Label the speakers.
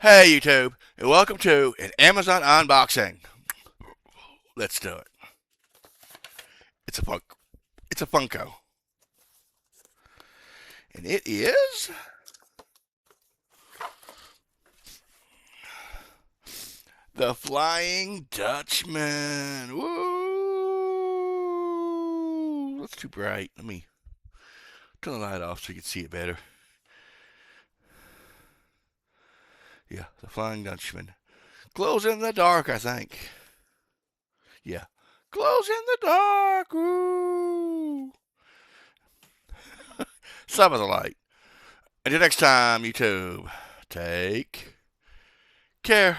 Speaker 1: Hey YouTube, and welcome to an Amazon unboxing. Let's do it. It's a funk. It's a Funko, and it is the Flying Dutchman. Woo! That's too bright. Let me turn the light off so you can see it better. Yeah, the Flying Dutchman. Glows in the dark, I think. Yeah, glows in the dark. Woo! Some of the light. Until next time, YouTube, take care.